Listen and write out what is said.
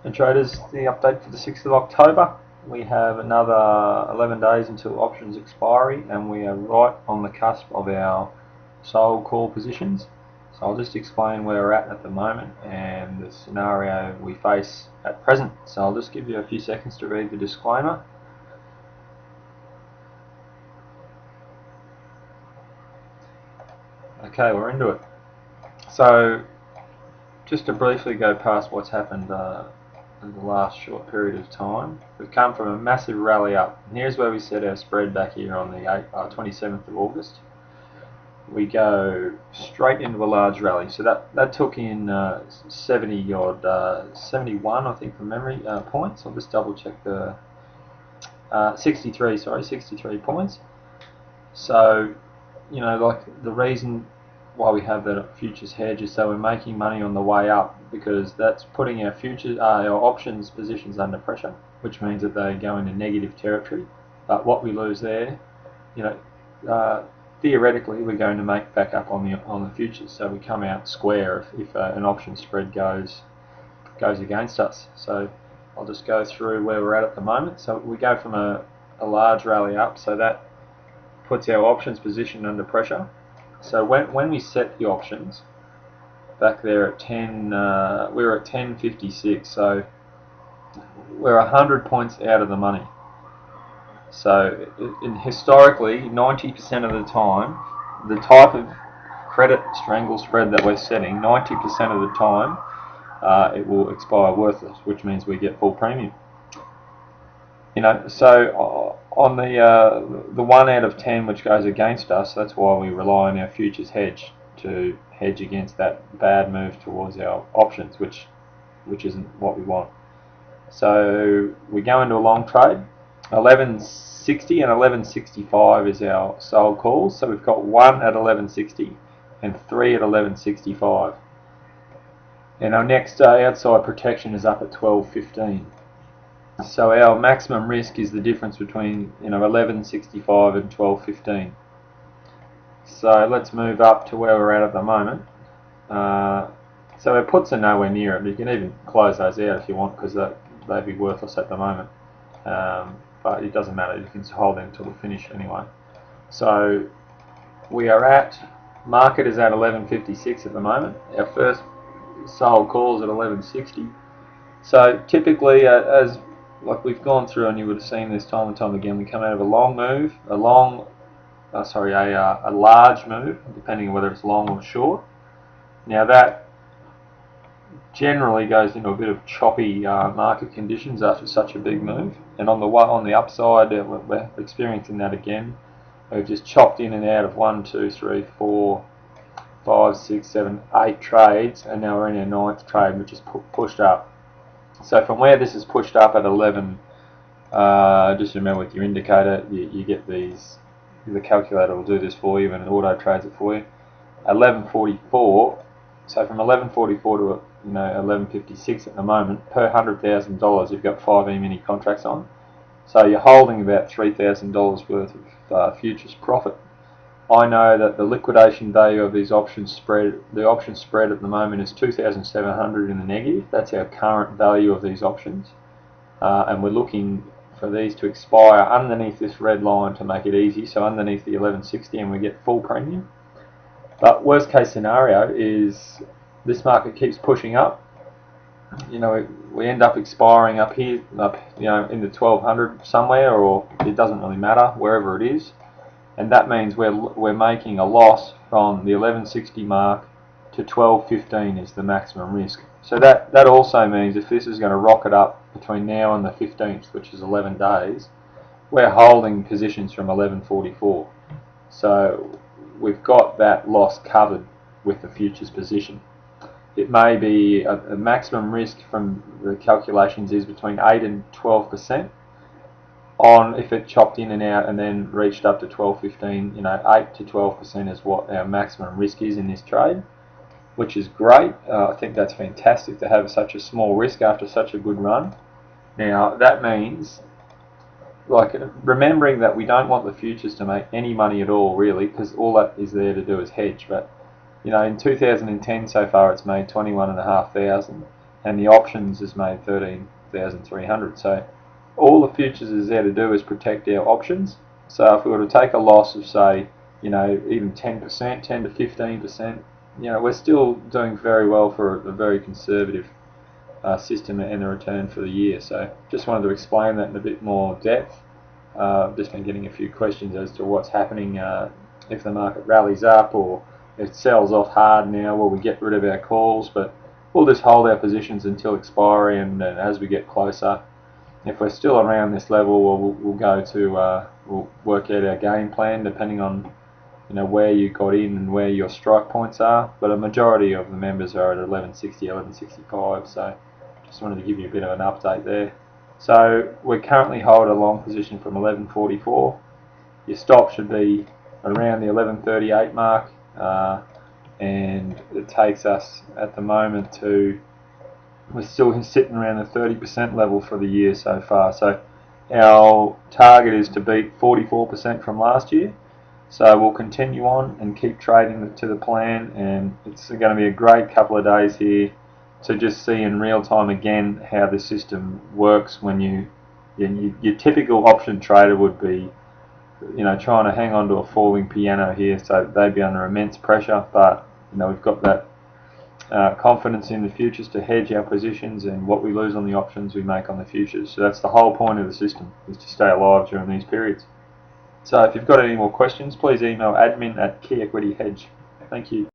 And traders, the update for the 6th of October. We have another 11 days until options expiry, and we are right on the cusp of our sold call positions. So I'll just explain where we're at the moment and the scenario we face at present. So I'll just give you a few seconds to read the disclaimer. Okay, we're into it. So just to briefly go past what's happened in the last short period of time, we've come from a massive rally up. And here's where we set our spread back here on the 27th of August. We go straight into a large rally. So that took in 70 odd, 71 I think from memory points. I'll just double check the 63 points. So, you know, like the reason why we have that futures hedge is so we're making money on the way up, because that's putting our our options positions under pressure, which means that they go into negative territory. But what we lose there, you know, theoretically we're going to make back up on the futures, so we come out square if an option spread goes against us. So I'll just go through where we're at the moment. So we go from a large rally up, so that puts our options position under pressure. So when we set the options back there at 10, we were at 10.56, so we're 100 points out of the money. So historically, 90% of the time, the type of credit strangle spread that we're setting, 90% of the time, it will expire worthless, which means we get full premium. You know, so on the 1 out of 10 which goes against us, that's why we rely on our futures hedge to hedge against that bad move towards our options, which isn't what we want. So we go into a long trade. 11.60 and 11.65 is our sold calls. So we've got 1 at 11.60 and 3 at 11.65. And our next day outside protection is up at 12.15. So our maximum risk is the difference between 11.65 and 12.15. So let's move up to where we're at the moment. So our puts are nowhere near it. You can even close those out if you want, because they'd be worthless at the moment. But it doesn't matter. You can hold them until the finish anyway. So we are at, market is at 11.56 at the moment. Our first sold call is at 11.60. So typically, as like we've gone through, and you would have seen this time and time again, we come out of a long move, a large move, depending on whether it's long or short. Now that generally goes into a bit of choppy market conditions after such a big move, and on the upside, we're experiencing that again. We've just chopped in and out of 1, 2, 3, 4, 5, 6, 7, 8 trades, and now we're in our 9th trade, which is pushed up. So from where this is pushed up at 11, just remember with your indicator, you get these, the calculator will do this for you and it auto trades it for you. 11.44, so from 11.44 to 11.56 at the moment, per $100,000 you've got 5 E-mini contracts on. So you're holding about $3,000 worth of futures profit. I know that the liquidation value of these options spread, the option spread at the moment is 2,700 in the negative. That's our current value of these options, and we're looking for these to expire underneath this red line to make it easy. So underneath the 11.60, and we get full premium. But worst case scenario is this market keeps pushing up. You know, we end up expiring up here, in the 1,200 somewhere, or it doesn't really matter wherever it is. And that means we're making a loss from the 11.60 mark to 12.15 is the maximum risk. So that also means if this is going to rocket up between now and the 15th, which is 11 days, we're holding positions from 11.44. So we've got that loss covered with the futures position. It may be a maximum risk from the calculations is between 8 and 12%. On if it chopped in and out and then reached up to 12.15, 8 to 12% is what our maximum risk is in this trade, which is great. I think that's fantastic to have such a small risk after such a good run. Now that means, like, remembering that we don't want the futures to make any money at all, really, because all that is there to do is hedge. But in 2010 so far, it's made 21,500. and the options has made 13,300. So all the futures is there to do is protect our options. So if we were to take a loss of, say, even 10%, 10 to 15%, we're still doing very well for a very conservative system and a return for the year. So just wanted to explain that in a bit more depth. Just been getting a few questions as to what's happening if the market rallies up or it sells off hard now. Will we get rid of our calls? But we'll just hold our positions until expiry, and as we get closer, if we're still around this level, we'll go to we'll work out our game plan depending on where you got in and where your strike points are. But a majority of the members are at 1160, 1165. So just wanted to give you a bit of an update there. So we currently hold a long position from 1144. Your stop should be around the 1138 mark, and it takes us at the moment to, we're still sitting around the 30% level for the year so far. So our target is to beat 44% from last year. So we'll continue on and keep trading to the plan, and it's going to be a great couple of days here to just see in real time again how the system works when your typical option trader would be trying to hang on to a falling piano here, so they'd be under immense pressure. But we've got that confidence in the futures to hedge our positions, and what we lose on the options we make on the futures. So that's the whole point of the system, is to stay alive during these periods. So if you've got any more questions, please email admin@keyequityhedge. Thank you.